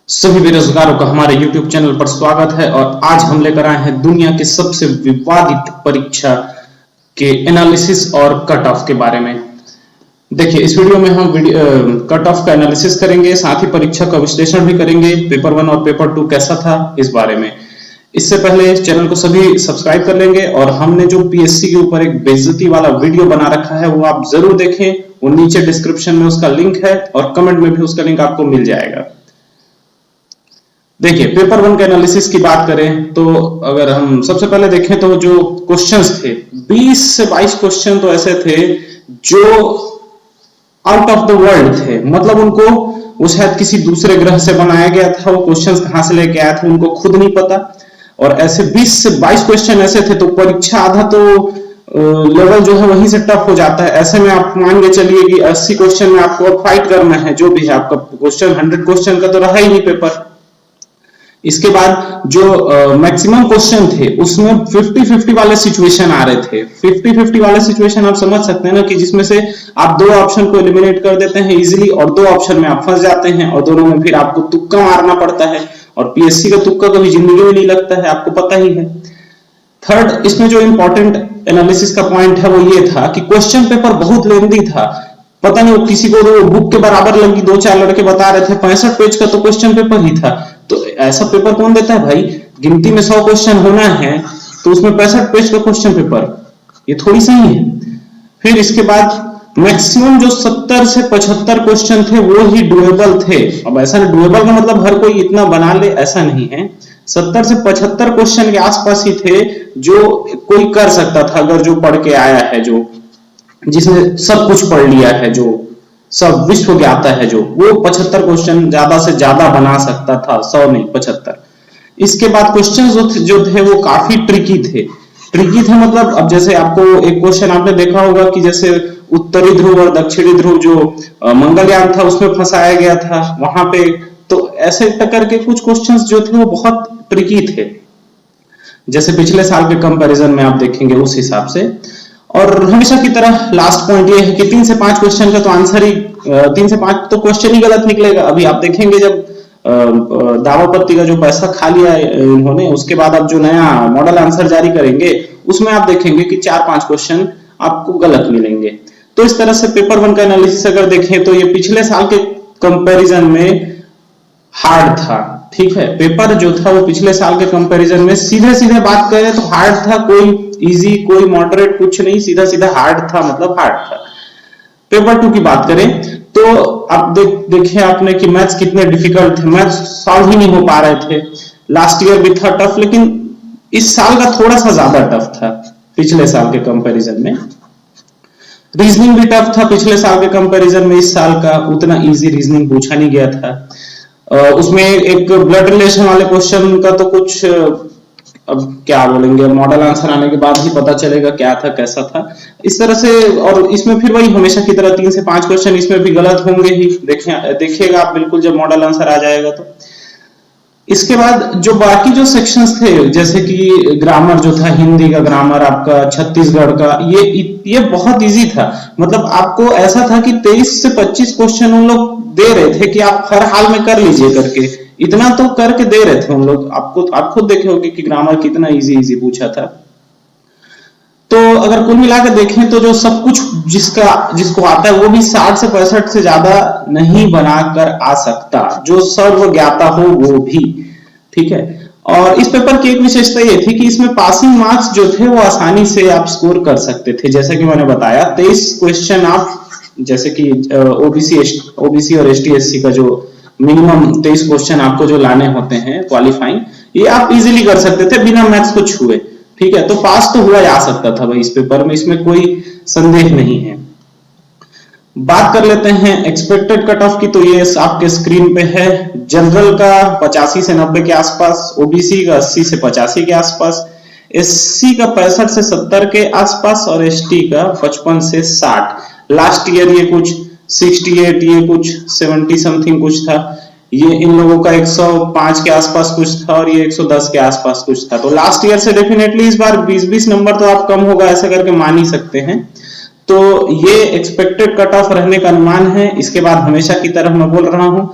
सभी बेरोजगारों का हमारे YouTube चैनल पर स्वागत है और आज हम लेकर आए हैं दुनिया के सबसे विवादित परीक्षा के एनालिसिस और कट ऑफ के बारे में। देखिए, इस वीडियो में हम कट ऑफ का एनालिसिस करेंगे, साथ ही परीक्षा का विश्लेषण भी करेंगे। पेपर 1 और पेपर 2 कैसा था इस बारे में। इससे पहले इस चैनल को सभी सब्सक्राइब कर लेंगे और हमने जो पीएससी के ऊपर एक बेइज्जती वाला वीडियो बना रखा है वो आप जरूर देखें। वो नीचे डिस्क्रिप्शन में उसका लिंक है और कमेंट में भी उसका लिंक आपको मिल जाएगा। देखिए, पेपर 1 के एनालिसिस की बात करें तो अगर हम सबसे पहले देखें तो जो क्वेश्चंस थे 20 से 22 क्वेश्चन तो ऐसे थे जो आउट ऑफ द वर्ल्ड थे। मतलब उनको वो शायद किसी दूसरे ग्रह से बनाया गया था। वो क्वेश्चंस कहां से लेके आया था उनको खुद नहीं पता। और ऐसे 20 से 22 क्वेश्चन ऐसे थे तो परीक्षा आधा तो लेवल जो है वहीं से टफ हो जाता है। ऐसे में आप मान के चलिए कि 80 क्वेश्चन में आपको फाइट करना है, जो भी है आपका क्वेश्चन 100 क्वेश्चन का तो रहा ही नहीं पेपर। इसके बाद जो मैक्सिमम क्वेश्चन थे उसमें 50-50 वाले सिचुएशन आ रहे थे। 50-50 वाले सिचुएशन आप समझ सकते हैं ना, कि जिसमें से आप दो ऑप्शन को एलिमिनेट कर देते हैं इजीली और दो ऑप्शन में आप फंस जाते हैं और दोनों में फिर आपको तुक्का मारना पड़ता है। और पीएससी का तुक्का कभी जिंदगी में नहीं लगता है, आपको पता ही है। थर्ड, इसमें जो इंपॉर्टेंट एनालिसिस का पॉइंट है वो ये था कि क्वेश्चन पेपर बहुत लेंथी था। पता नहीं किसी को तो बुक के बराबर लगी, 2-4 लड़के बता रहे थे 65 पेज का तो क्वेश्चन पेपर ही था। तो ऐसा पेपर कौन देता है भाई? गिनती में 100 क्वेश्चन होना है तो उसमें 65 पेज का क्वेश्चन पेपर, ये थोड़ी सही है। फिर इसके बाद मैक्सिमम जो 70 से 75 क्वेश्चन थे वो ही डुएबल थे। अब ऐसा डुएबल का मतलब हर कोई इतना बना ले ऐसा नहीं है। 70 से 75 क्वेश्चन के आसपास ही थे जो कोई कर सकता था, अगर जो पढ़ के आया है, जो जिसने सब कुछ पढ़ लिया है, जो सब विश्व ज्ञाता है, जो वो 75 क्वेश्चन ज्यादा से ज्यादा बना सकता था, 100 नहीं 75। इसके बाद क्वेश्चन जो थे वो काफी ट्रिकी थे। मतलब अब जैसे आपको एक क्वेश्चन आपने देखा होगा कि जैसे उत्तरी ध्रुव और दक्षिणी ध्रुव जो मंगलयान था उसमें फंसाया गया था वहां पे, तो ऐसे टक्कर के कुछ क्वेश्चंस जो थे वो बहुत ट्रिकी थे। जैसे पिछले साल के कंपैरिजन में आप देखेंगे उस हिसाब से। और हमेशा की तरह लास्ट पॉइंट ये है कि 3 से 5 क्वेश्चन का तो आंसर ही 3 से 5 तो क्वेश्चन ही गलत निकलेगा। अभी आप देखेंगे जब दावापत्ती का जो पैसा खा लिया इन्होंने, उसके बाद अब जो नया मॉडल आंसर जारी करेंगे उसमें आप देखेंगे कि 4-5 क्वेश्चन आपको गलत मिलेंगे। तो इस तरह से पेपर 1 का एनालिसिस अगर देखें तो ये पिछले साल के कंपैरिजन में हार्ड था। ठीक है, पेपर जो था वो पिछले साल के कंपैरिजन में सीधे बात करें तो हार्ड था। कोई इजी कोई मॉडरेट कुछ नहीं, सीधा हार्ड था, मतलब हार्ड था। पेपर 2 की बात करें तो अब देखें आपने कि मैथ्स कितने डिफिकल्ट थे। मैथ्स सॉल्व ही नहीं हो पा रहे थे। लास्ट ईयर भी था टफ, लेकिन इस साल का थोड़ा सा ज्यादा टफ था पिछले साल के कंपैरिजन में। रीजनिंग भी टफ था पिछले साल के कंपैरिजन में। इस साल का उतना इजी रीजनिंग पूछा नहीं गया था। उसमें एक ब्लड रिलेशन वाले क्वेश्चन का तो कुछ अब क्या बोलेंगे, मॉडल आंसर आने के बाद ही पता चलेगा क्या था कैसा था। इस तरह से, और इसमें फिर वही हमेशा की तरह 3 से 5 क्वेश्चन इसमें भी गलत होंगे ही। देखिएगा आप बिल्कुल जब मॉडल आंसर आ जाएगा तो। इसके बाद जो बाकी जो सेक्शंस थे, जैसे कि ग्रामर जो था, हिंदी का ग्रामर आपका, छत्तीसगढ़ का, ये बहुत इजी था। मतलब आपको ऐसा था कि 23 से 25 क्वेश्चन उन लोग दे रहे थे कि आप हर हाल में कर लीजिए करके, इतना तो करके दे रहे थे उन लोग। आप खुद देखे होंगे कि ग्रामर कितना इजी पूछा था। तो अगर कुल मिलाकर देखें तो जो सब कुछ जिसको आता है वो भी 60 से 65 से ज्यादा नहीं बनाकर आ सकता, जो सर्व ज्ञाता हो वो भी। ठीक है, और इस पेपर की एक विशेषता ये थी कि इसमें पासिंग मार्क्स जो थे वो आसानी से आप स्कोर कर सकते थे। जैसे कि मैंने बताया 23 क्वेश्चन आप, जैसे कि ओबीसी और एसटी/एससी का जो मिनिमम 23 क्वेश्चन आपको जो लाने होते हैं क्वालिफाइंग, ये आप इजीली कर सकते थे बिना मैथ्स को छुए। ठीक है, तो पास तो हुआ जा सकता था भाई इस पेपर में, इसमें कोई संदेह नहीं है। बात कर लेते हैं एक्सपेक्टेड कट ऑफ की, तो ये आपके स्क्रीन पे है। जनरल का 85 से 90 के आसपास, ओबीसी का 80 से 85 के आसपास, एससी का 65 से 70 के आसपास और एसटी का 55 से 60। लास्ट ईयर ये कुछ 68, ये कुछ 70 समथिंग कुछ था। ये इन लोगों का 105 के आसपास कुछ था और ये 110 के आसपास कुछ था। तो लास्ट ईयर से डेफिनेटली इस बार 20-20 नंबर तो आप कम होगा ऐसा करके मान ही सकते हैं। तो ये एक्सपेक्टेड कट ऑफ रहने का अनुमान है। इसके बाद हमेशा की तरह मैं बोल रहा हूं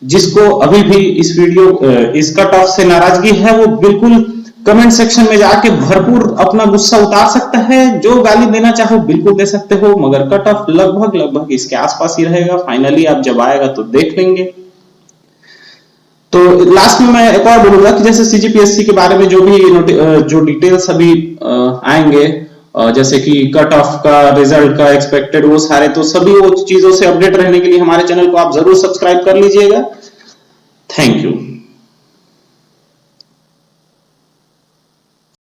जिसको अभी भी इस इस कट ऑफ से नाराजगी है, वो बिल्कुल कमेंट सेक्शन में जाके भरपूर अपना गुस्सा उतार सकता है। जो गाली देना चाहो बिल्कुल दे सकते हो, मगर कट ऑफ लगभग लगभग इसके आसपास ही रहेगा। फाइनली आप जब आएगा तो देख लेंगे। तो लास्ट में मैं एक और बोलूंगा कि जैसे सीजीपीएससी के बारे में जो डिटेल्स अभी आएंगे, जैसे कि कट ऑफ का, रिजल्ट का, एक्सपेक्टेड, वो सारे, तो सभी वो चीजों से अपडेट रहने के लिए हमारे चैनल को आप जरूर सब्सक्राइब कर लीजिएगा। Thank you.